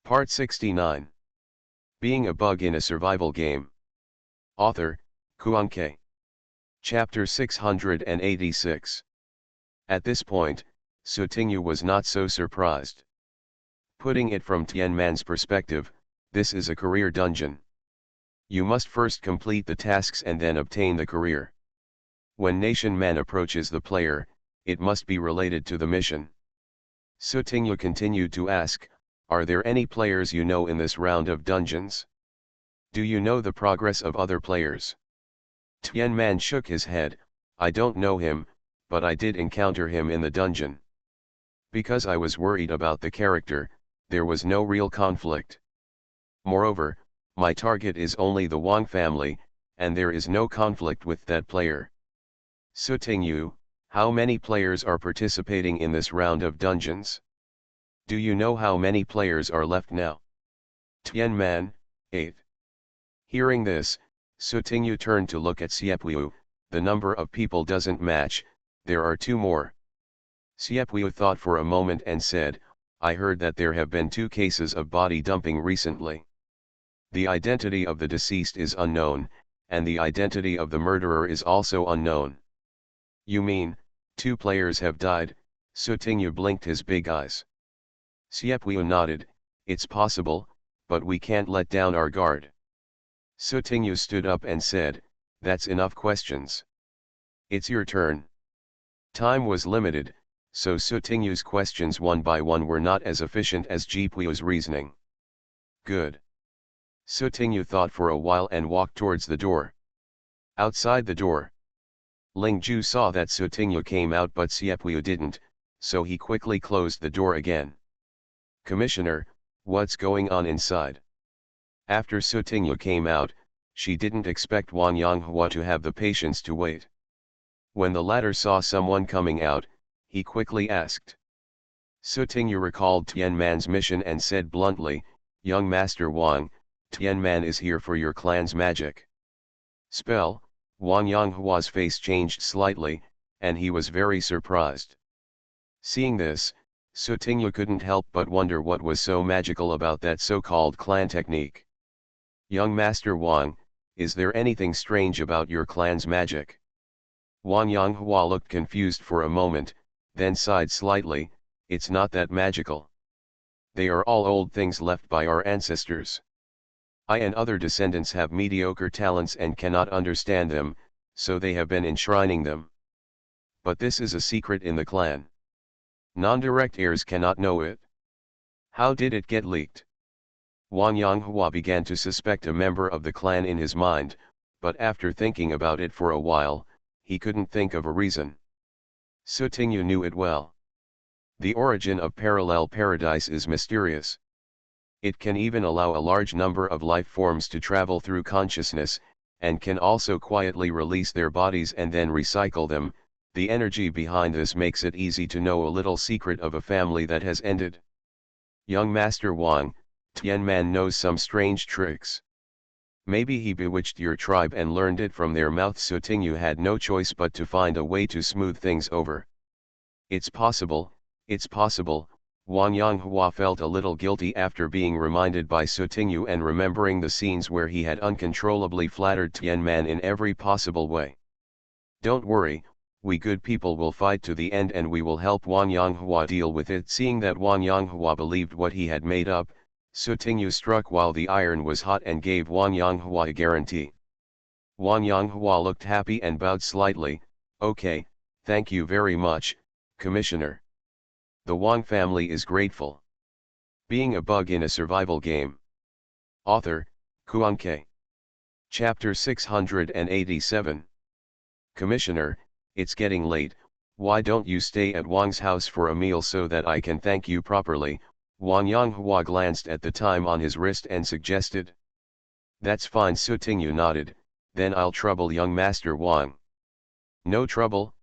Part 69. Being a Bug in a Survival Game. Author, Kuanke. Chapter 686. At this point, Sutingyu was not so surprised. Putting it from Tianman's perspective, this is a career dungeon. You must first complete the tasks and then obtain the career. When Nation Man approaches the player, it must be related to the mission. Sutingyu continued to ask, "Are there any players you know in this round of dungeons? Do you know the progress of other players?" Tianman shook his head. "I don't know him, but I did encounter him in the dungeon. Because I was worried about the character, there was no real conflict. Moreover, my target is only the Wang family, and there is no conflict with that player." Sutingyu, how many players are participating in this round of dungeons? Do you know how many players are left now? Tianman, 8. Hearing this, Sutingyu turned to look at Siepwu. The number of people doesn't match, there are two more. Siepwu thought for a moment and said, "I heard that there have been 2 cases of body dumping recently. The identity of the deceased is unknown, and the identity of the murderer is also unknown." "You mean, 2 players have died?" Sutingyu blinked his big eyes. Siepwu nodded. "It's possible, but we can't let down our guard." Sutingyu stood up and said, "That's enough questions. It's your turn." Time was limited, so Sutingyu's questions one by one were not as efficient as Jipwu's reasoning. "Good." Sutingyu thought for a while and walked towards the door. Outside the door, Lingju saw that Sutingyu came out but Siepwu didn't, so he quickly closed the door again. "Commissioner, what's going on inside?" After Sutingyu came out, she didn't expect Wang Yonghua to have the patience to wait. When the latter saw someone coming out, he quickly asked. Sutingyu recalled Tianman's mission and said bluntly, "Young Master Wang, Tianman is here for your clan's magic." Spell. Wang Yonghua's face changed slightly, and he was very surprised. Seeing this, Sutingyu couldn't help but wonder what was so magical about that so-called clan technique. "Young Master Wang, is there anything strange about your clan's magic?" Wang Yonghua looked confused for a moment, then sighed slightly. "It's not that magical. They are all old things left by our ancestors. I and other descendants have mediocre talents and cannot understand them, so they have been enshrining them. But this is a secret in the clan. Non-direct heirs cannot know it. How did it get leaked?" Wang Yonghua began to suspect a member of the clan in his mind, but after thinking about it for a while, he couldn't think of a reason. Sutingyu knew it well. The origin of parallel paradise is mysterious. It can even allow a large number of life forms to travel through consciousness, and can also quietly release their bodies and then recycle them. The energy behind this makes it easy to know a little secret of a family that has ended. "Young Master Wang, Tianman knows some strange tricks. Maybe he bewitched your tribe and learned it from their mouth." Sutingyu had no choice but to find a way to smooth things over. It's possible. Wang Yonghua felt a little guilty after being reminded by Sutingyu and remembering the scenes where he had uncontrollably flattered Tianman in every possible way. "Don't worry, we good people will fight to the end and we will help Wang Yonghua deal with it." Seeing that Wang Yonghua believed what he had made up, Sutingyu struck while the iron was hot and gave Wang Yonghua a guarantee. Wang Yonghua looked happy and bowed slightly. "Okay, thank you very much, Commissioner. The Wang family is grateful." Being a Bug in a Survival Game. Author, Kuanke. Chapter 687. "Commissioner, it's getting late, why don't you stay at Wang's house for a meal so that I can thank you properly?" Wang Yonghua glanced at the time on his wrist and suggested. "That's fine." Sutingyu nodded. "Then I'll trouble young Master Wang." No trouble.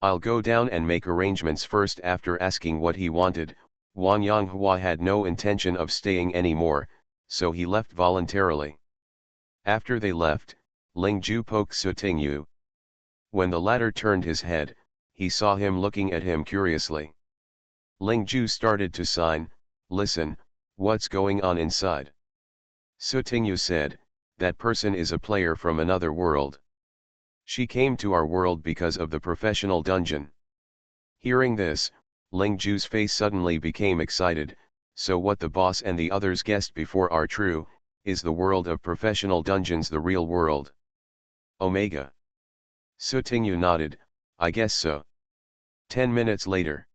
I'll go down and make arrangements first." After asking what he wanted, Wang Yonghua had no intention of staying anymore, so he left voluntarily. After they left, Lingju poked Sutingyu. When the latter turned his head, he saw him looking at him curiously. Lingju started to sign. listen, what's going on inside? Sutingyu said, that person is a player from another world. She came to our world because of the professional dungeon. Hearing this, Ling Ju's face suddenly became excited, so what the boss and the others guessed before are true, is the world of professional dungeons the real world? Omega. Sutingyu nodded, I guess so. 10 minutes later.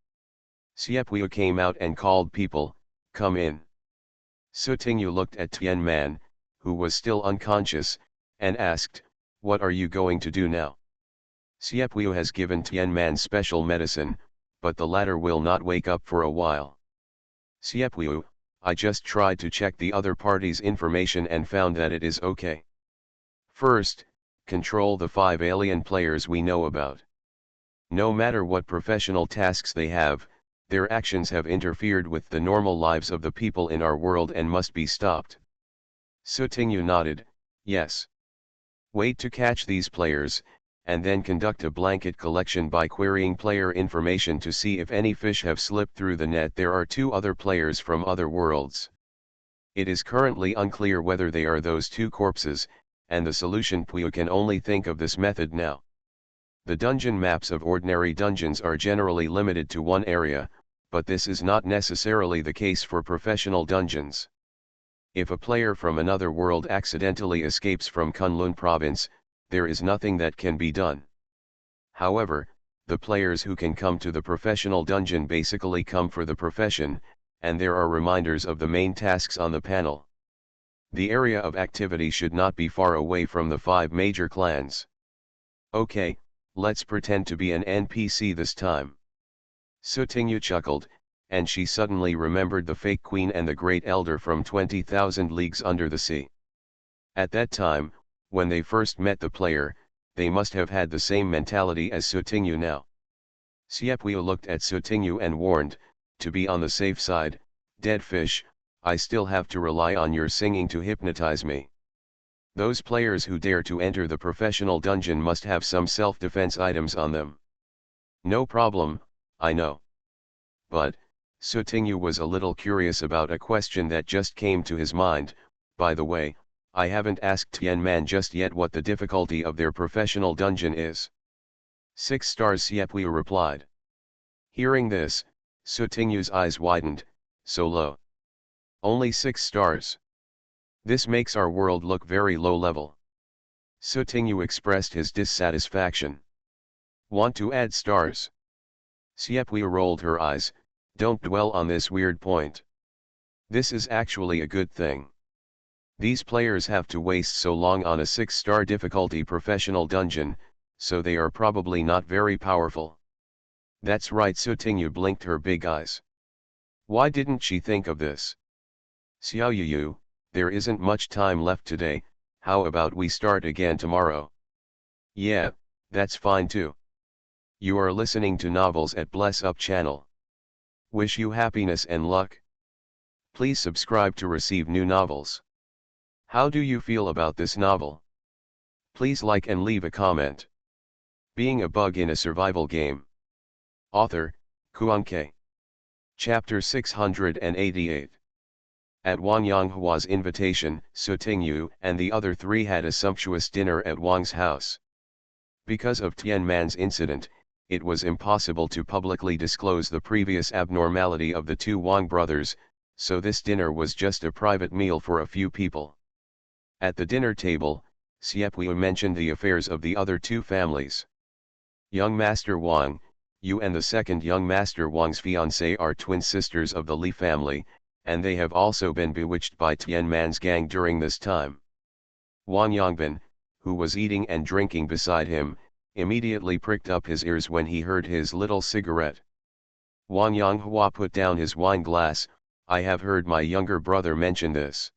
Xiepui came out and called people, come in. Sutingyu looked at Tian Man, who was still unconscious, and asked, what are you going to do now? Xiepui has given Tian Man special medicine, but the latter will not wake up for a while. Xiepui, I just tried to check the other party's information and found that it is okay. First, control the 5 alien players we know about. No matter what professional tasks they have, their actions have interfered with the normal lives of the people in our world and must be stopped. Sutingyu nodded, yes. Wait to catch these players, and then conduct a blanket collection by querying player information to see if any fish have slipped through the net. There are 2 other players from other worlds. It is currently unclear whether they are those 2 corpses, and the solution Puyo can only think of this method now. The dungeon maps of ordinary dungeons are generally limited to one area, but this is not necessarily the case for professional dungeons. If a player from another world accidentally escapes from Kunlun province, there is nothing that can be done. However, the players who can come to the professional dungeon basically come for the profession, and there are reminders of the main tasks on the panel. The area of activity should not be far away from the 5 major clans. Okay, let's pretend to be an NPC this time. Sutingyu chuckled, and she suddenly remembered the fake queen and the great elder from 20,000 Leagues Under the Sea. At that time, when they first met the player, they must have had the same mentality as Sutingyu now. Xiepui looked at Sutingyu and warned, to be on the safe side, dead fish, I still have to rely on your singing to hypnotize me. Those players who dare to enter the professional dungeon must have some self-defense items on them. No problem, I know. But, Sutingyu was a little curious about a question that just came to his mind. By the way, I haven't asked Tian Man just yet what the difficulty of their professional dungeon is. 6 stars, Xiepui replied. Hearing this, Sutingyu's eyes widened, so low. Only 6 stars. This makes our world look very low level. Sutingyu expressed his dissatisfaction. Want to add stars? Xiepui rolled her eyes, don't dwell on this weird point. This is actually a good thing. These players have to waste so long on a 6-star difficulty professional dungeon, so they are probably not very powerful. That's right, Sutingyu blinked her big eyes. Why didn't she think of this? Xiaoyu, there isn't much time left today, how about we start again tomorrow? Yeah, that's fine too. You are listening to Novels at Bless Up channel. Wish you happiness and luck. Please subscribe to receive new novels. How do you feel about this novel? Please like and leave a comment. Being a Bug in a Survival Game. Author, Kuan-Ke. Chapter 688. At Wang Yonghua's invitation, Sutingyu and the other 3 had a sumptuous dinner at Wang's house. Because of Tian Man's incident, it was impossible to publicly disclose the previous abnormality of the 2 Wang brothers, so this dinner was just a private meal for a few people. At the dinner table, Xiepui mentioned the affairs of the other 2 families. Young Master Wang, you and the second young Master Wang's fiancée are twin sisters of the Li family, and they have also been bewitched by Tian Man's gang during this time. Wang Yongbin, who was eating and drinking beside him, immediately pricked up his ears when he heard his little cigarette. Wang Yonghua put down his wine glass. I have heard my younger brother mention this.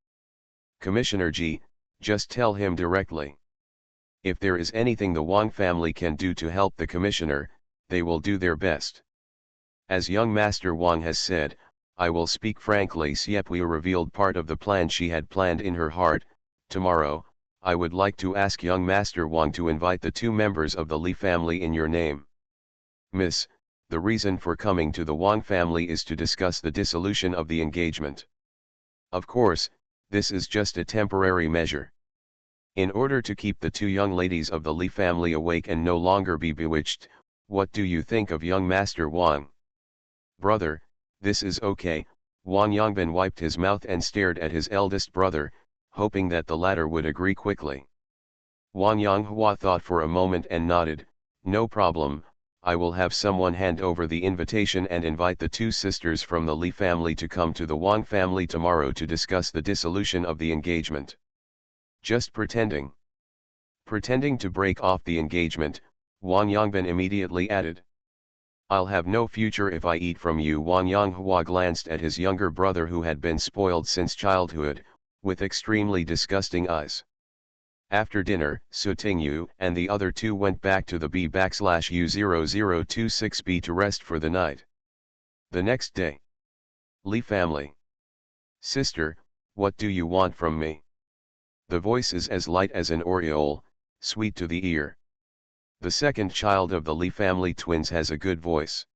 Commissioner Ji, just tell him directly. If there is anything the Wang family can do to help the commissioner, they will do their best. As young Master Wang has said, I will speak frankly. Xiepui revealed part of the plan she had planned in her heart. Tomorrow, I would like to ask young Master Wang to invite the 2 members of the Li family in your name. Miss, the reason for coming to the Wang family is to discuss the dissolution of the engagement. Of course, this is just a temporary measure. In order to keep the two young ladies of the Li family awake and no longer be bewitched, what do you think of young Master Wang? Brother, this is okay. Wang Yongbin wiped his mouth and stared at his eldest brother, hoping that the latter would agree quickly. Wang Yonghua thought for a moment and nodded. No problem, I will have someone hand over the invitation and invite the two sisters from the Li family to come to the Wang family tomorrow to discuss the dissolution of the engagement. Just pretending. Pretending to break off the engagement, Wang Yongbin immediately added. I'll have no future if I eat from you. Wang Yonghua glanced at his younger brother who had been spoiled since childhood, with extremely disgusting eyes. After dinner, Su Tingyu and the other two went back to the B/U0026B to rest for the night. The next day. Li family. Sister, what do you want from me? The voice is as light as an aureole, sweet to the ear. The second child of the Li family twins has a good voice.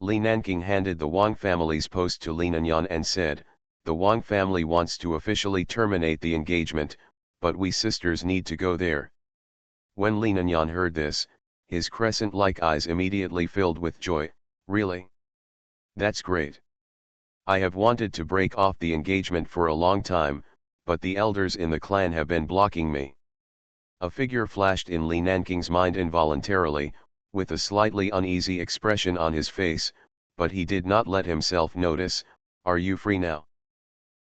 Li Nanking handed the Wang family's post to Li Nanyan and said, the Wang family wants to officially terminate the engagement, but we sisters need to go there. When Li Nanyan heard this, his crescent-like eyes immediately filled with joy. Really? That's great. I have wanted to break off the engagement for a long time, but the elders in the clan have been blocking me. A figure flashed in Li Nanking's mind involuntarily, with a slightly uneasy expression on his face, but he did not let himself notice. Are you free now?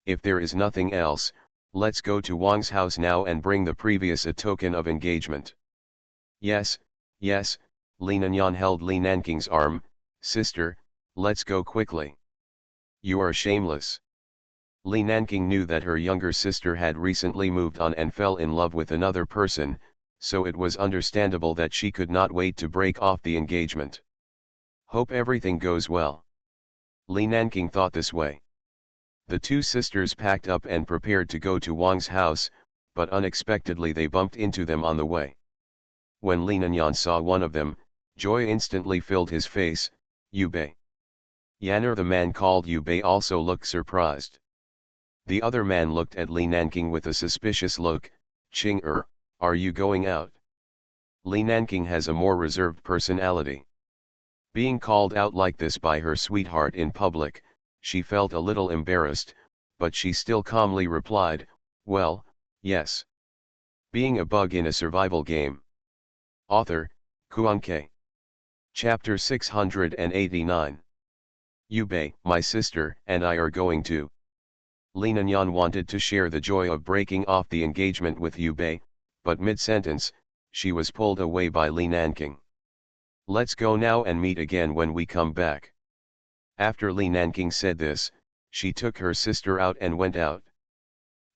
If there is nothing else, let's go to Wang's house now and bring the previous a token of engagement. Yes, yes, Li Nanyan held Li Nanking's arm. Sister, let's go quickly. You are shameless. Li Nanking knew that her younger sister had recently moved on and fell in love with another person, so it was understandable that she could not wait to break off the engagement. Hope everything goes well. Li Nanking thought this way. The two sisters packed up and prepared to go to Wang's house, but unexpectedly they bumped into them on the way. When Li Nanyan saw one of them, joy instantly filled his face. Yubei. Yanner, the man called Yubei, also looked surprised. The other man looked at Li Nanking with a suspicious look. Qing are you going out? Li Nanking has a more reserved personality. Being called out like this by her sweetheart in public, she felt a little embarrassed, but she still calmly replied, well, yes. Being a bug in a survival game. Author, Kuan-Kei. Chapter 689. Yubei, my sister, and I are going to. Li Nanyan wanted to share the joy of breaking off the engagement with Yubei, but mid-sentence, she was pulled away by Li Nanking. Let's go now and meet again when we come back. After Li Nanking said this, she took her sister out and went out.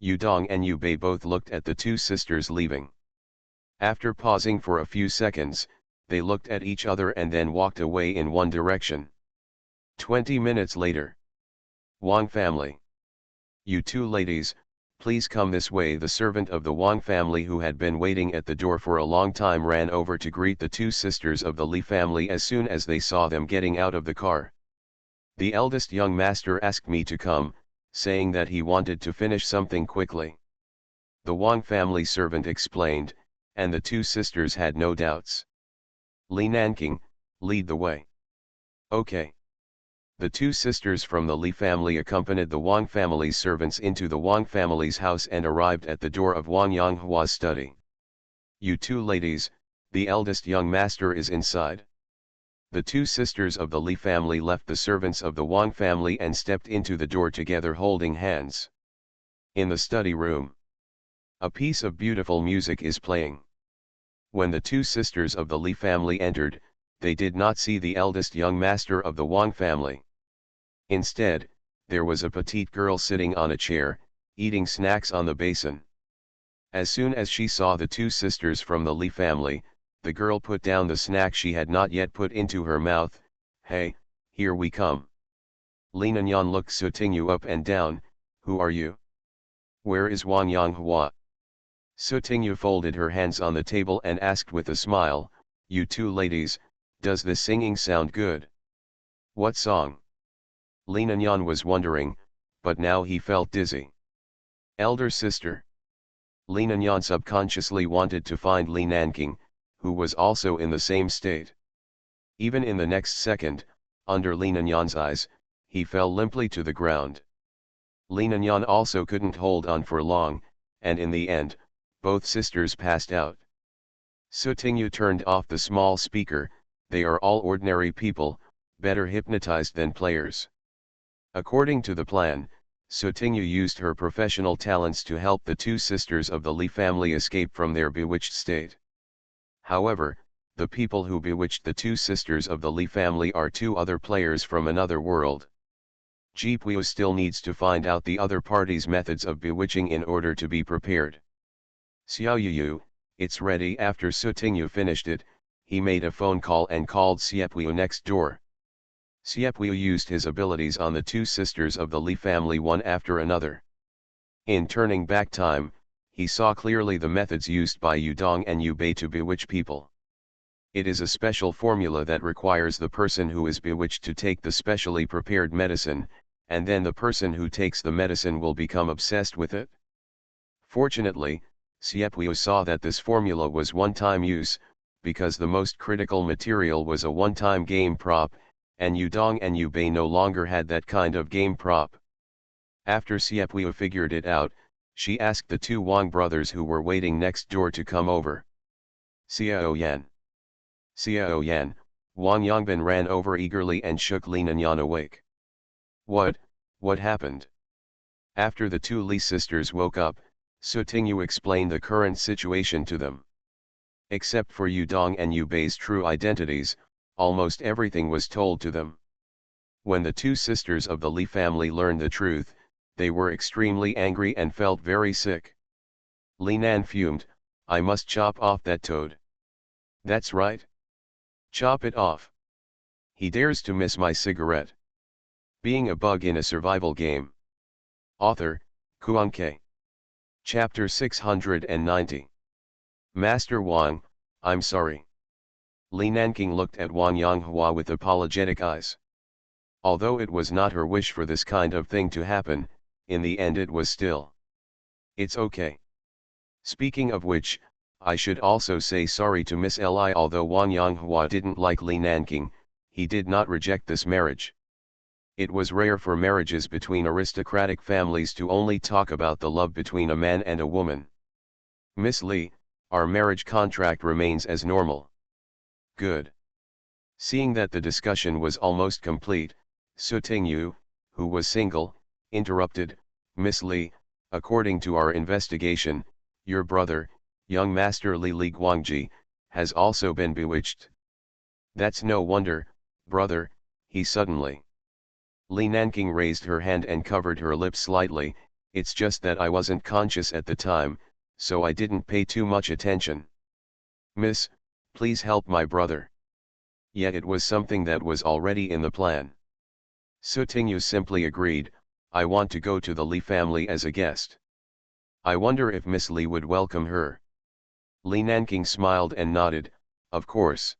Yudong and Yubei both looked at the two sisters leaving. After pausing for a few seconds, they looked at each other and then walked away in one direction. 20 minutes later. Wang family. You two ladies, please come this way. The servant of the Wang family, who had been waiting at the door for a long time, ran over to greet the two sisters of the Li family as soon as they saw them getting out of the car. The eldest young master asked me to come, saying that he wanted to finish something quickly. The Wang family servant explained, and the two sisters had no doubts. Li Nanking, lead the way. Okay. The two sisters from the Li family accompanied the Wang family's servants into the Wang family's house and arrived at the door of Wang Yonghua's study. You two ladies, the eldest young master is inside. The two sisters of the Li family left the servants of the Wang family and stepped into the door together holding hands. In the study room, a piece of beautiful music is playing. When the two sisters of the Li family entered, they did not see the eldest young master of the Wang family. Instead, there was a petite girl sitting on a chair, eating snacks on the basin. As soon as she saw the two sisters from the Li family, the girl put down the snack she had not yet put into her mouth. Hey, here we come. Li Nanyan looked Su Tingyu up and down. Who are you? Where is Wang Yonghua? Su Tingyu folded her hands on the table and asked with a smile, you two ladies, does the singing sound good? What song? Li Nanyan was wondering, but now he felt dizzy. Elder sister. Li Nanyan subconsciously wanted to find Li Nanking, who was also in the same state. Even in the next second, under Li Nanyan's eyes, he fell limply to the ground. Li Nanyan also couldn't hold on for long, and in the end, both sisters passed out. Su Tingyu turned off the small speaker. They are all ordinary people, better hypnotized than players. According to the plan, Su Tingyu used her professional talents to help the two sisters of the Li family escape from their bewitched state. However, the people who bewitched the two sisters of the Li family are two other players from another world. Jipuyo still needs to find out the other party's methods of bewitching in order to be prepared. Xiaoyu, it's ready. After Su Tingyu finished it, he made a phone call and called Xiaoyu next door. Xiaoyu used his abilities on the two sisters of the Li family one after another. In turning back time, he saw clearly the methods used by Yudong and Yubei to bewitch people. It is a special formula that requires the person who is bewitched to take the specially prepared medicine, and then the person who takes the medicine will become obsessed with it. Fortunately, Xiaoyu saw that this formula was one-time use, because the most critical material was a one-time game prop, and Yudong and Yubei no longer had that kind of game prop. After Xiaoyu figured it out, she asked the two Wang brothers who were waiting next door to come over. Xiao Yan. Xiao Yan, Wang Yongbin ran over eagerly and shook Li Nanyan awake. What happened? After the two Li sisters woke up, Su Tingyu explained the current situation to them. Except for Yudong and Yubei's true identities, almost everything was told to them. When the two sisters of the Li family learned the truth, they were extremely angry and felt very sick. Li Nan fumed, I must chop off that toad. That's right. Chop it off. He dares to miss my cigarette. Being a bug in a survival game. Author, Kuan-Ke. Chapter 690. Master Wang, I'm sorry. Li Nanking looked at Wang Yonghua with apologetic eyes. Although it was not her wish for this kind of thing to happen, in the end it was still. It's okay. Speaking of which, I should also say sorry to Miss Li. Although Wang Yonghua didn't like Li Nanking, he did not reject this marriage. It was rare for marriages between aristocratic families to only talk about the love between a man and a woman. Miss Li, our marriage contract remains as normal. Good. Seeing that the discussion was almost complete, Su Tingyu, who was single, interrupted, Miss Li, according to our investigation, your brother, young Master Li Guangji, has also been bewitched. That's no wonder, brother, he suddenly. Li Nanking raised her hand and covered her lips slightly, it's just that I wasn't conscious at the time, so I didn't pay too much attention. Miss, please help my brother. Yet it was something that was already in the plan. Su Tingyu simply agreed, I want to go to the Li family as a guest. I wonder if Miss Li would welcome her. Li Nanking smiled and nodded, of course.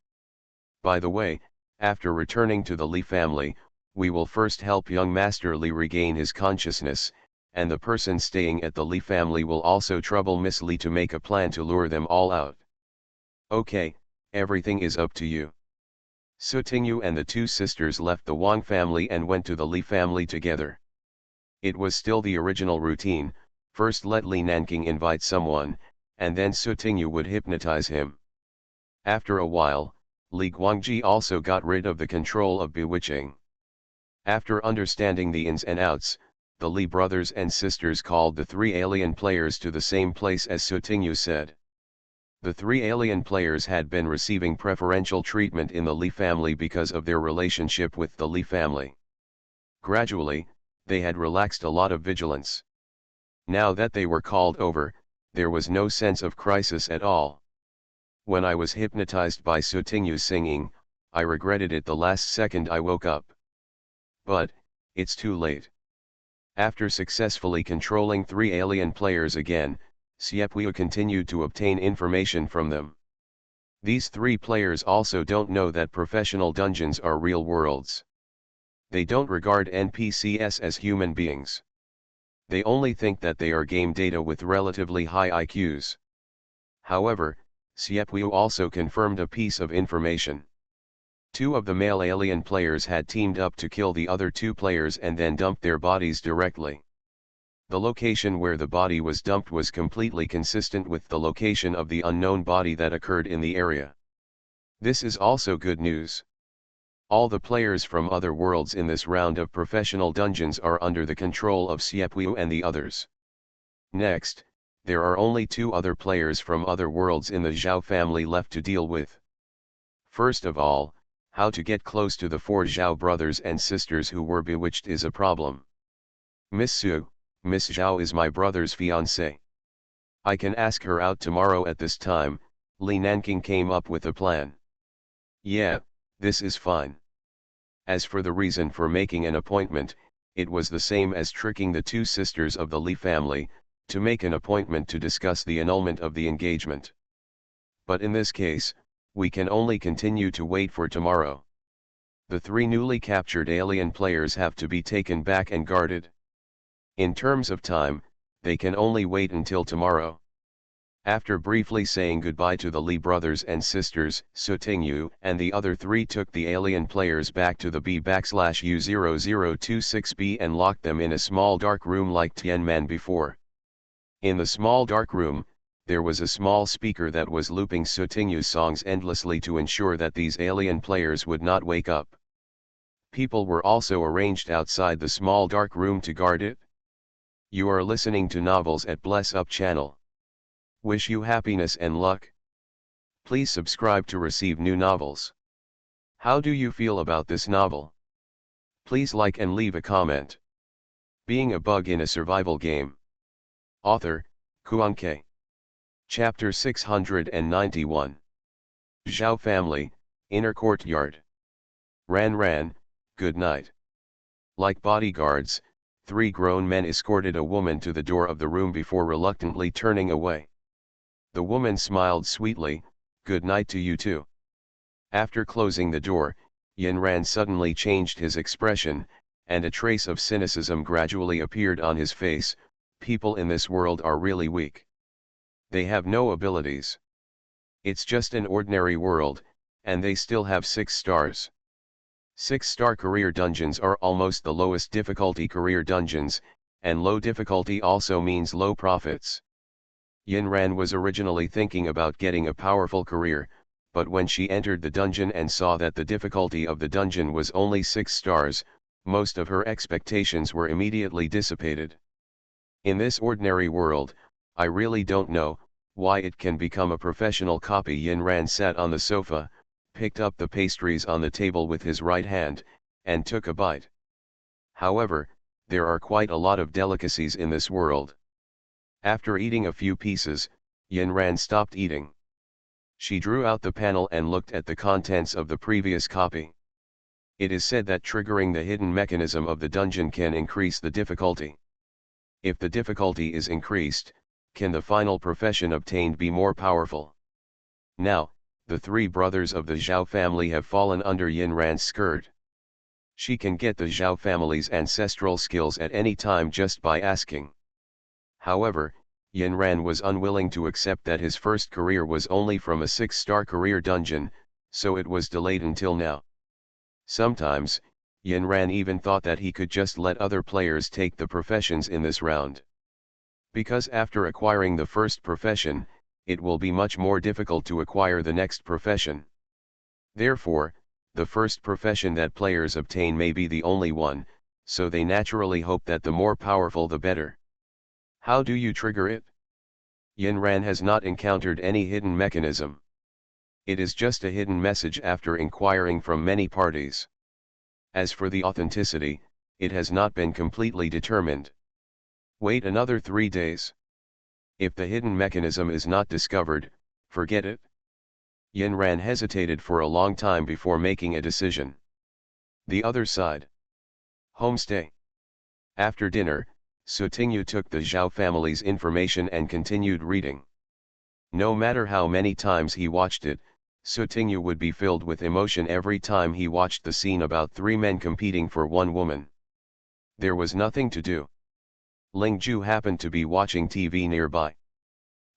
By the way, after returning to the Li family, we will first help young Master Li regain his consciousness, and the person staying at the Li family will also trouble Miss Li to make a plan to lure them all out. Okay, everything is up to you. Su Tingyu and the two sisters left the Wang family and went to the Li family together. It was still the original routine, first let Li Nanking invite someone, and then Su Tingyu would hypnotize him. After a while, Li Guangji also got rid of the control of bewitching. After understanding the ins and outs, the Li brothers and sisters called the three alien players to the same place as Su Tingyu said. The three alien players had been receiving preferential treatment in the Li family because of their relationship with the Li family. Gradually, they had relaxed a lot of vigilance. Now that they were called over, there was no sense of crisis at all. When I was hypnotized by Su Tingyu singing, I regretted it the last second I woke up. But, it's too late. After successfully controlling three alien players again, Xiaoyu continued to obtain information from them. These three players also don't know that professional dungeons are real worlds. They don't regard NPCs as human beings. They only think that they are game data with relatively high IQs. However, Siepu also confirmed a piece of information. Two of the male alien players had teamed up to kill the other two players and then dumped their bodies directly. The location where the body was dumped was completely consistent with the location of the unknown body that occurred in the area. This is also good news. All the players from other worlds in this round of professional dungeons are under the control of Siepu and the others. Next, there are only two other players from other worlds in the Zhao family left to deal with. First of all, how to get close to the four Zhao brothers and sisters who were bewitched is a problem. Miss Zhao is my brother's fiancée. I can ask her out tomorrow at this time. Li Nanqing came up with a plan. Yeah, this is fine. As for the reason for making an appointment, it was the same as tricking the two sisters of the Li family, to make an appointment to discuss the annulment of the engagement. But in this case, we can only continue to wait for tomorrow. The three newly captured alien players have to be taken back and guarded. In terms of time, they can only wait until tomorrow. After briefly saying goodbye to the Li brothers and sisters, Su Tingyu and the other three took the alien players back to the B/U0026B and locked them in a small dark room like Tianman before. In the small dark room, there was a small speaker that was looping Su Tingyu's songs endlessly to ensure that these alien players would not wake up. People were also arranged outside the small dark room to guard it. You are listening to Novels at Bless Up channel. Wish you happiness and luck. Please subscribe to receive new novels. How do you feel about this novel? Please like and leave a comment. Being a Bug in a Survival Game. Author, Kuan-Ke. Chapter 691. Zhao Family, Inner Courtyard. Ran, good night. Like bodyguards, three grown men escorted a woman to the door of the room before reluctantly turning away. The woman smiled sweetly, good night to you too. After closing the door, Yin Ran suddenly changed his expression, and a trace of cynicism gradually appeared on his face. People in this world are really weak. They have no abilities. It's just an ordinary world, and they still have 6 stars. 6-star career dungeons are almost the lowest difficulty career dungeons, and low difficulty also means low profits. Yin Ran was originally thinking about getting a powerful career, but when she entered the dungeon and saw that the difficulty of the dungeon was only 6 stars, most of her expectations were immediately dissipated. In this ordinary world, I really don't know why it can become a professional copy. Yin Ran sat on the sofa, picked up the pastries on the table with his right hand, and took a bite. However, there are quite a lot of delicacies in this world. After eating a few pieces, Yin Ran stopped eating. She drew out the panel and looked at the contents of the previous copy. It is said that triggering the hidden mechanism of the dungeon can increase the difficulty. If the difficulty is increased, can the final profession obtained be more powerful? Now, the 3 brothers of the Zhao family have fallen under Yin Ran's skirt. She can get the Zhao family's ancestral skills at any time just by asking. However, Yin Ran was unwilling to accept that his first career was only from a 6-star career dungeon, so it was delayed until now. Sometimes, Yin Ran even thought that he could just let other players take the professions in this round. Because after acquiring the first profession, it will be much more difficult to acquire the next profession. Therefore, the first profession that players obtain may be the only one, so they naturally hope that the more powerful the better. How do you trigger it? Yin Ran has not encountered any hidden mechanism. It is just a hidden message after inquiring from many parties. As for the authenticity, it has not been completely determined. Wait another 3 days. If the hidden mechanism is not discovered, forget it. Yin Ran hesitated for a long time before making a decision. The other side. Homestay. After dinner, Su Tingyu took the Zhao family's information and continued reading. No matter how many times he watched it, Sutingyu would be filled with emotion every time he watched the scene about three men competing for one woman. There was nothing to do. Lingju happened to be watching TV nearby.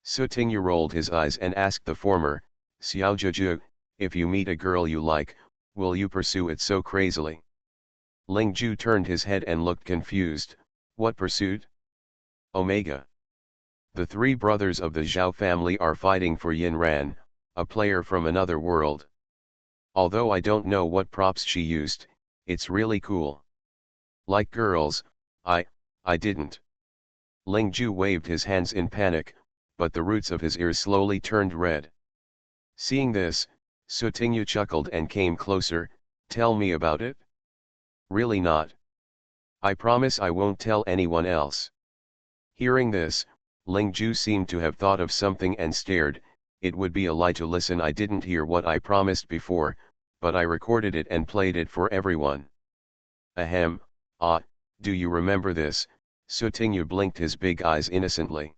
Sutingyu rolled his eyes and asked the former, Xiaojuju, if you meet a girl you like, will you pursue it so crazily? Lingju turned his head and looked confused. What pursuit? Omega. The three brothers of the Zhao family are fighting for Yin Ran, a player from another world. Although I don't know what props she used, it's really cool. Like girls, I didn't. Lingju waved his hands in panic, but the roots of his ears slowly turned red. Seeing this, Sutingyu chuckled and came closer. Tell me about it? Really not. I promise I won't tell anyone else. Hearing this, Lingju seemed to have thought of something and stared. It would be a lie to listen. I didn't hear what I promised before, but I recorded it and played it for everyone. Ahem, do you remember this? Sutingyu blinked his big eyes innocently.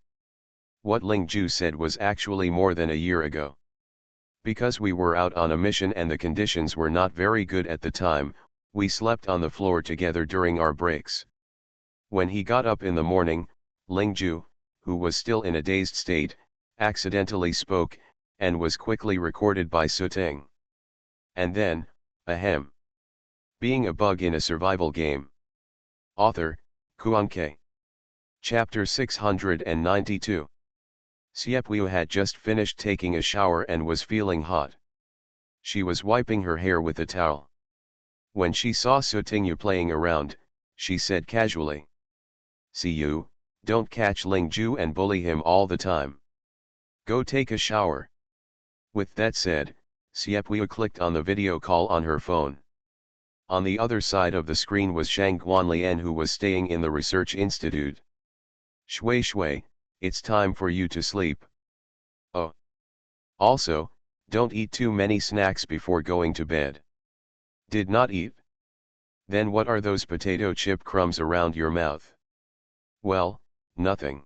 What Lingju said was actually more than a year ago. Because we were out on a mission and the conditions were not very good at the time, we slept on the floor together during our breaks. When he got up in the morning, Lingju, who was still in a dazed state, accidentally spoke, and was quickly recorded by Suting. And then, ahem. Being a bug in a survival game. Author, Kuan-Ke. Chapter 692. Xiepwu had just finished taking a shower and was feeling hot. She was wiping her hair with a towel. When she saw Sutingyu playing around, she said casually, "See you, don't catch Lingju and bully him all the time. Go take a shower." With that said, Xiepwu clicked on the video call on her phone. On the other side of the screen was Shang Guanlian, who was staying in the research institute. "Shui Shui, it's time for you to sleep. Oh. Also, don't eat too many snacks before going to bed." "Did not eat? Then what are those potato chip crumbs around your mouth?" "Well, nothing."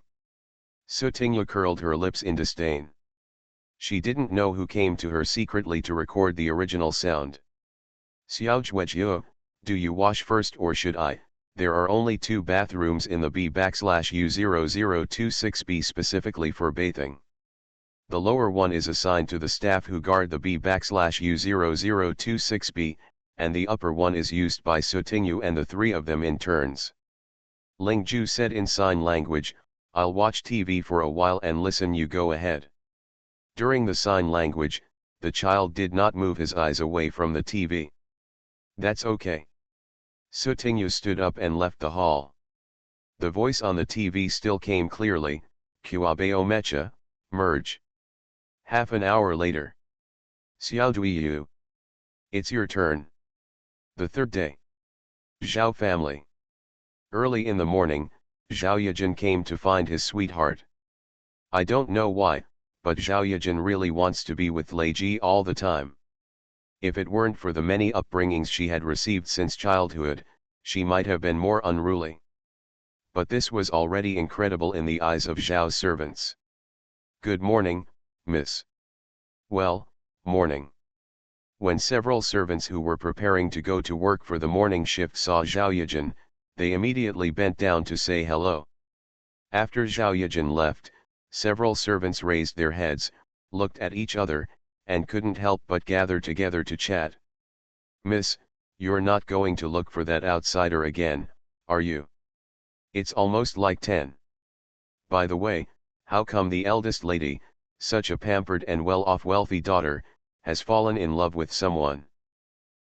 Sutingyu curled her lips in disdain. She didn't know who came to her secretly to record the original sound. "Xiaojuejiu, do you wash first or should I? There are only 2 bathrooms in the B/U0026B specifically for bathing. The lower one is assigned to the staff who guard the B/U0026B, and the upper one is used by Sutingyu and the 3 of them in turns." Lingju said in sign language, "I'll watch TV for a while and listen, you go ahead." During the sign language, the child did not move his eyes away from the TV. "That's okay." Sutingyu stood up and left the hall. The voice on the TV still came clearly, "Kuabeo Mecha, merge." Half an hour later. "Xiaojuiyu. It's your turn." The third day. Zhao family. Early in the morning, Zhao Yijin came to find his sweetheart. I don't know why, but Zhao Yijin really wants to be with Lei Ji all the time. If it weren't for the many upbringings she had received since childhood, she might have been more unruly. But this was already incredible in the eyes of Zhao's servants. "Good morning, miss." "Well, morning." When several servants who were preparing to go to work for the morning shift saw Zhao Yijin, they immediately bent down to say hello. After Zhao Yijin left, several servants raised their heads, looked at each other, and couldn't help but gather together to chat. "Miss, you're not going to look for that outsider again, are you? It's almost like 10. By the way, how come the eldest lady, such a pampered and well-off wealthy daughter, has fallen in love with someone?"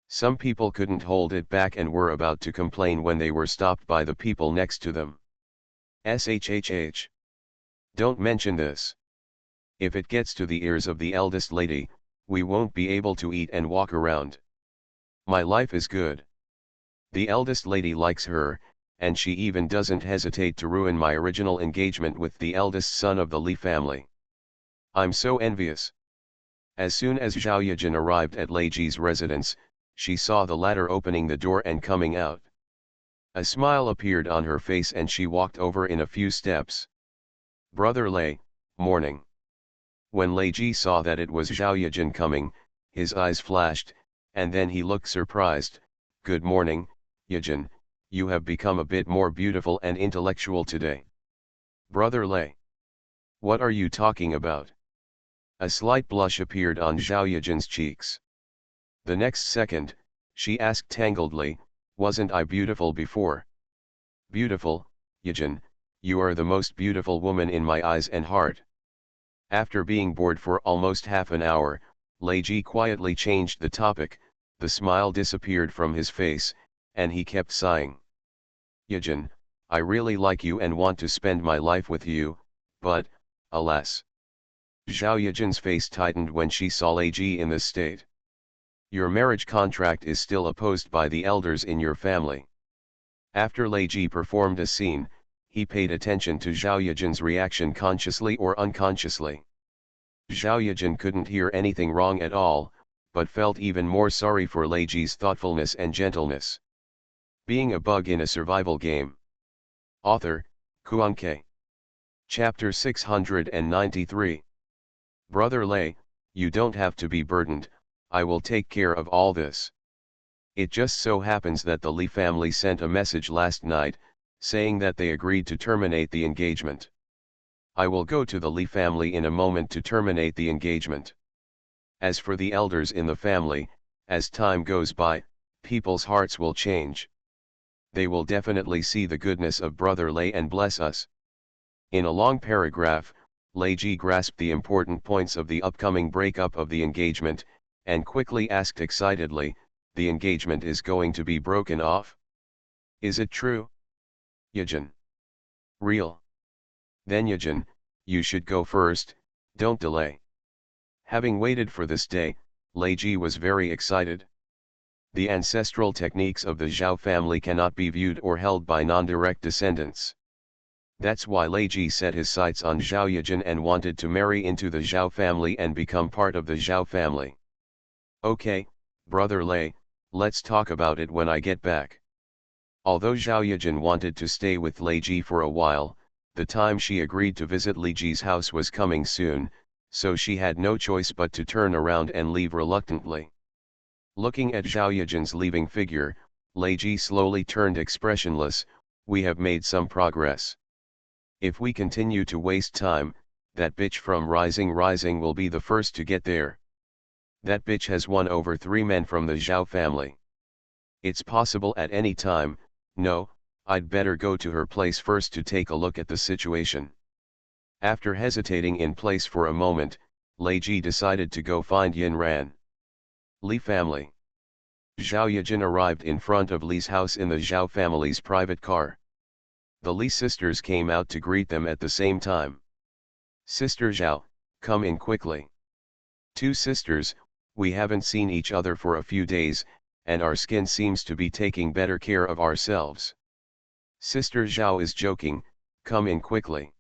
Some people couldn't hold it back and were about to complain when they were stopped by the people next to them. "Shhh. Don't mention this. If it gets to the ears of the eldest lady, we won't be able to eat and walk around. My life is good. The eldest lady likes her, and she even doesn't hesitate to ruin my original engagement with the eldest son of the Li family. I'm so envious." As soon as Zhao Yijin arrived at Lei Ji's residence, she saw the latter opening the door and coming out. A smile appeared on her face and she walked over in a few steps. "Brother Lei, morning." When Lei Ji saw that it was Zhao Yijin coming, his eyes flashed, and then he looked surprised. "Good morning, Yejin, you have become a bit more beautiful and intellectual today." "Brother Lei. What are you talking about?" A slight blush appeared on Zhao Yejin's cheeks. The next second, she asked tangledly, "Wasn't I beautiful before?" "Beautiful, Yejin, you are the most beautiful woman in my eyes and heart." After being bored for almost half an hour, Lei Ji quietly changed the topic, the smile disappeared from his face, and he kept sighing. "Yejin, I really like you and want to spend my life with you, but, alas." Zhao Yejin's face tightened when she saw Lei Ji in this state. "Your marriage contract is still opposed by the elders in your family." After Lei Ji performed a scene, he paid attention to Zhao Yejin's reaction consciously or unconsciously. Zhao Yejin couldn't hear anything wrong at all, but felt even more sorry for Lei Ji's thoughtfulness and gentleness. Being a bug in a survival game. Author, Kuan-Ke. Chapter 693. "Brother Lei, you don't have to be burdened, I will take care of all this. It just so happens that the Li family sent a message last night, saying that they agreed to terminate the engagement. I will go to the Li family in a moment to terminate the engagement. As for the elders in the family, as time goes by, people's hearts will change. They will definitely see the goodness of Brother Lei and bless us." In a long paragraph, Lei Ji grasped the important points of the upcoming breakup of the engagement, and quickly asked excitedly, "The engagement is going to be broken off? Is it true? Yejin. Real? Then Yejin, you should go first, don't delay." Having waited for this day, Lei Ji was very excited. The ancestral techniques of the Zhao family cannot be viewed or held by non-direct descendants. That's why Lei Ji set his sights on Zhao Yejin and wanted to marry into the Zhao family and become part of the Zhao family. "Okay, Brother Lei, let's talk about it when I get back." Although Zhao Yejin wanted to stay with Lei Ji for a while, the time she agreed to visit Lei Ji's house was coming soon, so she had no choice but to turn around and leave reluctantly. Looking at Zhao Yejin's leaving figure, Lei Ji slowly turned expressionless. "We have made some progress. If we continue to waste time, that bitch from Rising will be the first to get there. That bitch has won over 3 men from the Zhao family. It's possible at any time. No, I'd better go to her place first to take a look at the situation." After hesitating in place for a moment, Lei Ji decided to go find Yin Ran. Li family. Zhao Yejin arrived in front of Li's house in the Zhao family's private car. The Li sisters came out to greet them at the same time. "Sister Zhao, come in quickly." "Two sisters, we haven't seen each other for a few days, and our skin seems to be taking better care of ourselves." "Sister Zhao is joking, come in quickly."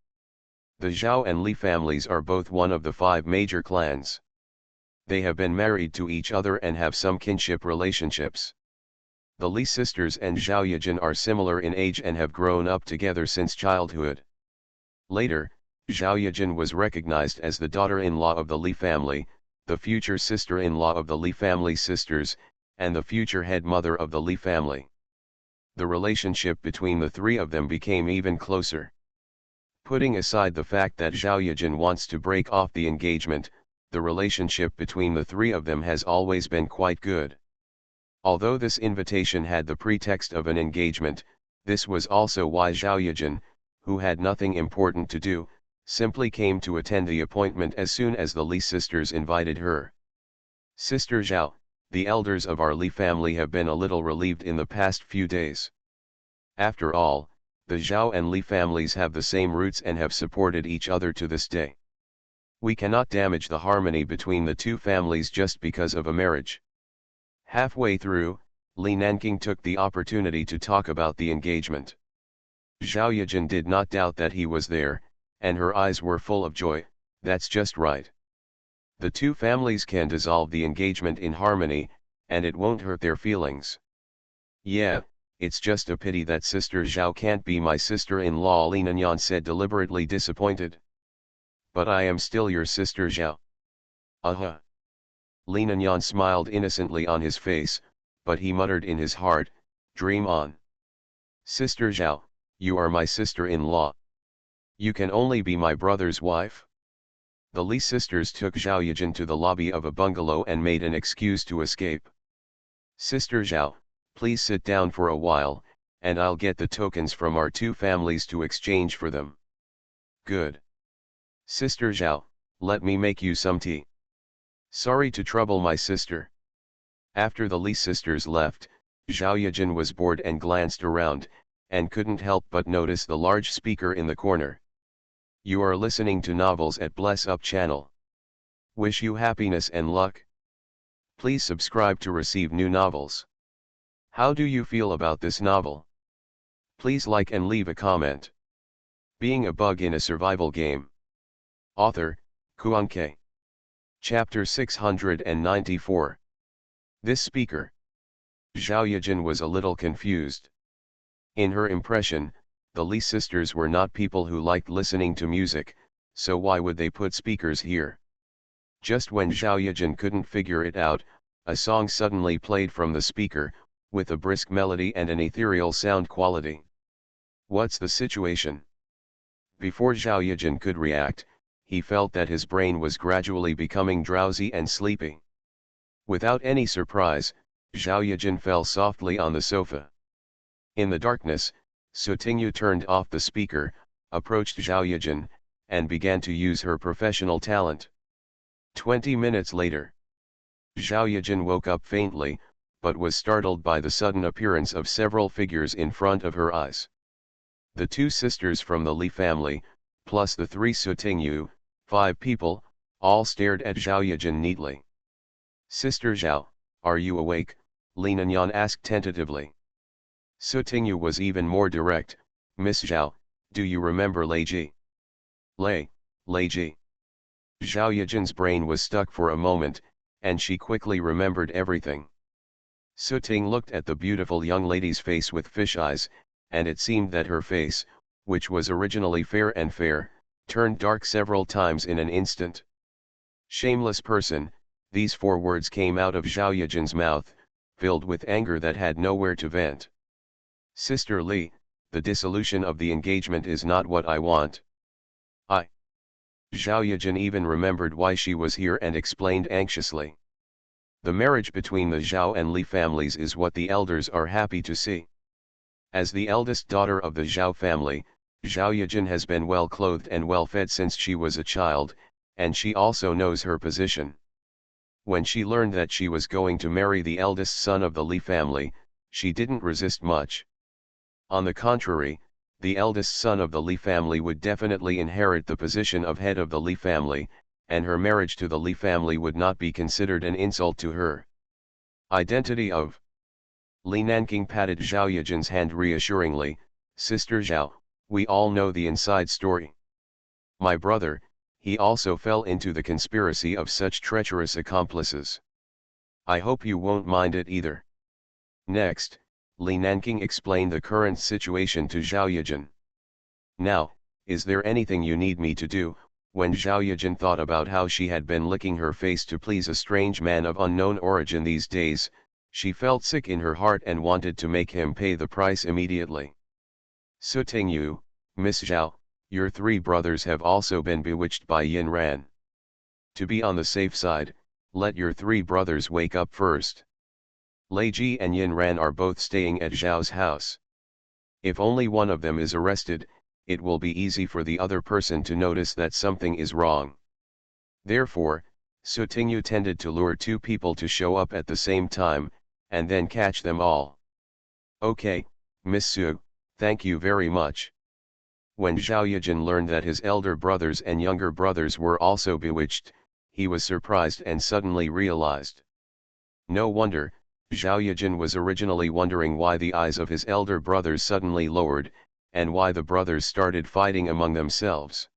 The Zhao and Li families are both one of the 5 major clans. They have been married to each other and have some kinship relationships. The Li sisters and Zhao Yejin are similar in age and have grown up together since childhood. Later, Zhao Yejin was recognized as the daughter-in-law of the Li family, the future sister-in-law of the Li family sisters, and the future head mother of the Li family. The relationship between the 3 of them became even closer. Putting aside the fact that Zhao Yejin wants to break off the engagement, the relationship between the 3 of them has always been quite good. Although this invitation had the pretext of an engagement, this was also why Zhao Yejin, who had nothing important to do, simply came to attend the appointment as soon as the Li sisters invited her. "Sister Zhao, the elders of our Li family have been a little relieved in the past few days. After all, the Zhao and Li families have the same roots and have supported each other to this day. We cannot damage the harmony between the 2 families just because of a marriage." Halfway through, Li Nanqing took the opportunity to talk about the engagement. Zhao Yejin did not doubt that he was there, and her eyes were full of joy. "That's just right. The 2 families can dissolve the engagement in harmony, and it won't hurt their feelings. Yeah, it's just a pity that Sister Zhao can't be my sister-in-law," Li Nanyan said, deliberately disappointed. "But I am still your Sister Zhao." "Uh-huh. Li Nanyan smiled innocently on his face, but he muttered in his heart, "Dream on. Sister Zhao, you are my sister-in-law. You can only be my brother's wife." The Li sisters took Zhao Yijin to the lobby of a bungalow and made an excuse to escape. "Sister Zhao, please sit down for a while, and I'll get the tokens from our two families to exchange for them." "Good. Sister Zhao, let me make you some tea." "Sorry to trouble my sister." After the Li sisters left, Zhao Yijin was bored and glanced around, and couldn't help but notice the large speaker in the corner. "You are listening to novels at Bless Up channel. Wish you happiness and luck. Please subscribe to receive new novels. How do you feel about this novel? Please like and leave a comment." Being a bug in a survival game. Author, Kuan-Ke. Chapter 694. This speaker. Zhao Yijin was a little confused. In her impression, the Li sisters were not people who liked listening to music, so why would they put speakers here? Just when Zhao Yijin couldn't figure it out, a song suddenly played from the speaker, with a brisk melody and an ethereal sound quality. What's the situation? Before Zhao Yijin could react, he felt that his brain was gradually becoming drowsy and sleepy. Without any surprise, Zhao Yijin fell softly on the sofa. In the darkness, Su Tingyu turned off the speaker, approached Zhao Yijin, and began to use her professional talent. 20 minutes later, Zhao Yijin woke up faintly, but was startled by the sudden appearance of several figures in front of her eyes. The two sisters from the Li family, plus the three Su Tingyu, 5 people, all stared at Zhao Yijin neatly. "Sister Zhao, are you awake?" Li Nanyan asked tentatively. Su Tingyu was even more direct. "Miss Zhao, do you remember Lei Ji?" Lei Ji. Zhao Yijin's brain was stuck for a moment, and she quickly remembered everything. Su Ting looked at the beautiful young lady's face with fish eyes, and it seemed that her face, which was originally fair, turned dark several times in an instant. "Shameless person," these 4 words came out of Zhao Yijin's mouth, filled with anger that had nowhere to vent. "Sister Li, the dissolution of the engagement is not what I want. Zhao Yijin even remembered why she was here and explained anxiously. "The marriage between the Zhao and Li families is what the elders are happy to see. As the eldest daughter of the Zhao family, Zhao Yijin has been well clothed and well fed since she was a child, and she also knows her position. When she learned that she was going to marry the eldest son of the Li family, she didn't resist much. On the contrary, the eldest son of the Li family would definitely inherit the position of head of the Li family, and her marriage to the Li family would not be considered an insult to her." Identity of Li Nanking patted Zhao Yijin's hand reassuringly. "Sister Zhao, we all know the inside story. My brother, he also fell into the conspiracy of such treacherous accomplices. I hope you won't mind it either." Next, Li Nanking explained the current situation to Zhao Yijin. "Now, is there anything you need me to do?" When Zhao Yijin thought about how she had been licking her face to please a strange man of unknown origin these days, she felt sick in her heart and wanted to make him pay the price immediately. "Su Tingyu, Miss Zhao, your 3 brothers have also been bewitched by Yin Ran. To be on the safe side, let your 3 brothers wake up first. Lei Ji and Yin Ran are both staying at Zhao's house. If only one of them is arrested, it will be easy for the other person to notice that something is wrong. Therefore, Su Tingyu tended to lure 2 people to show up at the same time, and then catch them all." "Okay, Miss Su, thank you very much." When Zhao Yijin learned that his elder brothers and younger brothers were also bewitched, he was surprised and suddenly realized. No wonder, Zhao Yijin was originally wondering why the eyes of his elder brothers suddenly lowered, and why the brothers started fighting among themselves.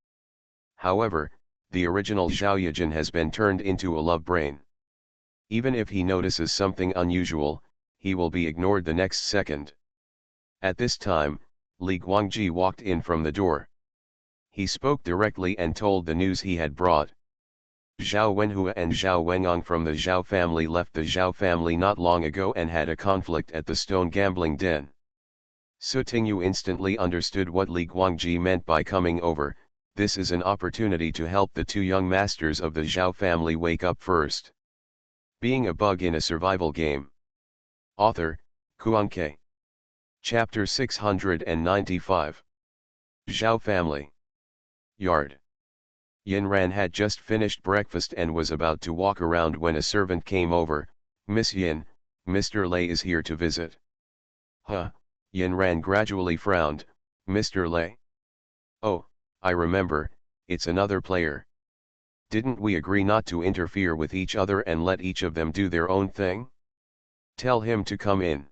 However, the original Zhao Yijin has been turned into a love brain. Even if he notices something unusual, he will be ignored the next second. At this time, Li Guangji walked in from the door. He spoke directly and told the news he had brought. Zhao Wenhua and Zhao Wengang from the Zhao family left the Zhao family not long ago and had a conflict at the stone gambling den. Su Tingyu instantly understood what Li Guangji meant by coming over. This is an opportunity to help the two young masters of the Zhao family wake up first. Being a bug in a survival game. Author, Kuan-Ke. Chapter 695. Zhao Family. Yard. Yin Ran had just finished breakfast and was about to walk around when a servant came over. "Miss Yin, Mr. Lei is here to visit." "Huh?" Yin Ran gradually frowned. "Mr. Lei? Oh, I remember, it's another player. Didn't we agree not to interfere with each other and let each of them do their own thing? Tell him to come in."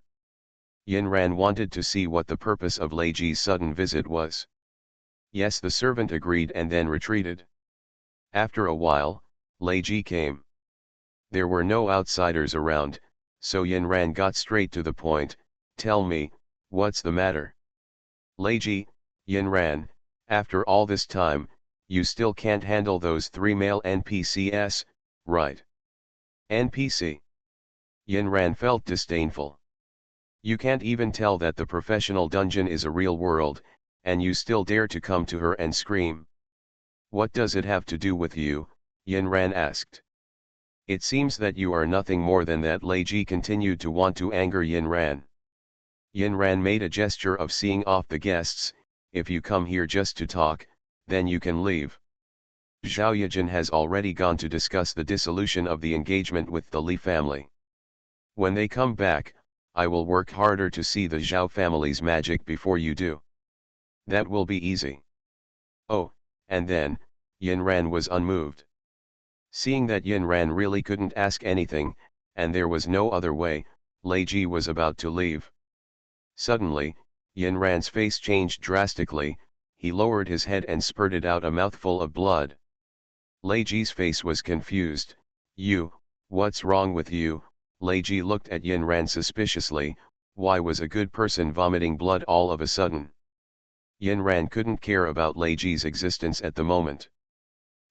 Yin Ran wanted to see what the purpose of Lei Ji's sudden visit was. Yes, the servant agreed and then retreated. After a while, Lei Ji came. There were no outsiders around, so Yin Ran got straight to the point. "Tell me, what's the matter?" "Lei Ji, Yin Ran, after all this time, you still can't handle those 3 male NPCs, right?" "NPC?" Yin Ran felt disdainful. "You can't even tell that the professional dungeon is a real world, and you still dare to come to her and scream. What does it have to do with you?" Yin Ran asked. "It seems that you are nothing more than that." Lei Ji continued to want to anger Yin Ran. Yin Ran made a gesture of seeing off the guests. "If you come here just to talk, then you can leave. Zhao Yijin has already gone to discuss the dissolution of the engagement with the Li family. When they come back, I will work harder to see the Zhao family's magic before you do. That will be easy." "Oh," and then, Yin Ran was unmoved. Seeing that Yin Ran really couldn't ask anything, and there was no other way, Lei Ji was about to leave. Suddenly, Yin Ran's face changed drastically. He lowered his head and spurted out a mouthful of blood. Lei Ji's face was confused. What's wrong with you?" Lei Ji looked at Yin Ran suspiciously. Why was a good person vomiting blood all of a sudden? Yin Ran couldn't care about Lei Ji's existence at the moment.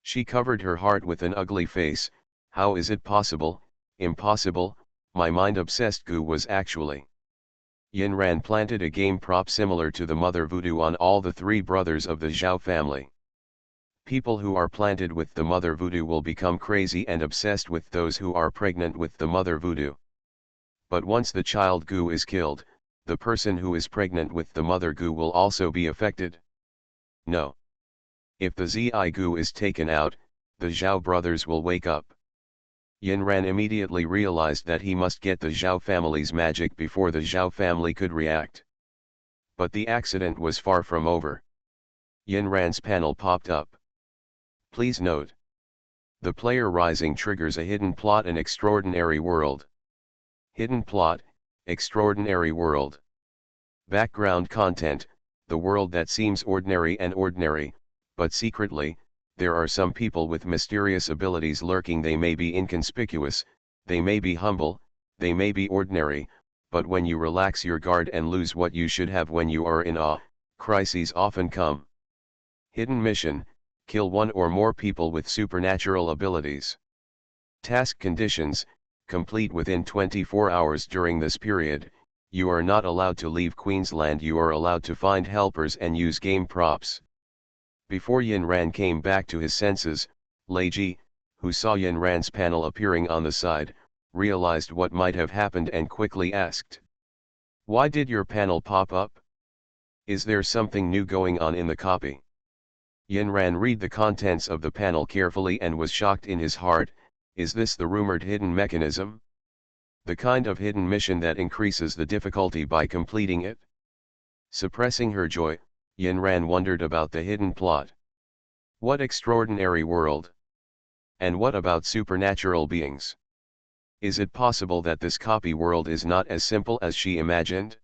She covered her heart with an ugly face. "How is it possible? Impossible." My mind-obsessed goo was actually. Yin Ran planted a game prop similar to the Mother Voodoo on all the 3 brothers of the Zhao family. People who are planted with the Mother Voodoo will become crazy and obsessed with those who are pregnant with the Mother Voodoo. But once the child goo is killed, the person who is pregnant with the Mother goo will also be affected. No. If the Zi goo is taken out, the Zhao brothers will wake up. Yin Ran immediately realized that he must get the Zhao family's magic before the Zhao family could react. But the accident was far from over. Yin Ran's panel popped up. Please note. The player rising triggers a hidden plot. An extraordinary world. Hidden plot, extraordinary world. Background content, the world that seems ordinary and ordinary, but secretly, there are some people with mysterious abilities lurking. They may be inconspicuous, they may be humble, they may be ordinary, but when you relax your guard and lose what you should have when you are in awe, crises often come. Hidden mission, kill 1 or more people with supernatural abilities. Task conditions, complete within 24 hours. During this period, you are not allowed to leave Queensland. You are allowed to find helpers and use game props. Before Yin Ran came back to his senses, Lei Ji, who saw Yin Ran's panel appearing on the side, realized what might have happened and quickly asked. "Why did your panel pop up? Is there something new going on in the copy?" Yin Ran read the contents of the panel carefully and was shocked in his heart. Is this the rumored hidden mechanism? The kind of hidden mission that increases the difficulty by completing it? Suppressing her joy, Yin Ran wondered about the hidden plot. What extraordinary world? And what about supernatural beings? Is it possible that this copy world is not as simple as she imagined?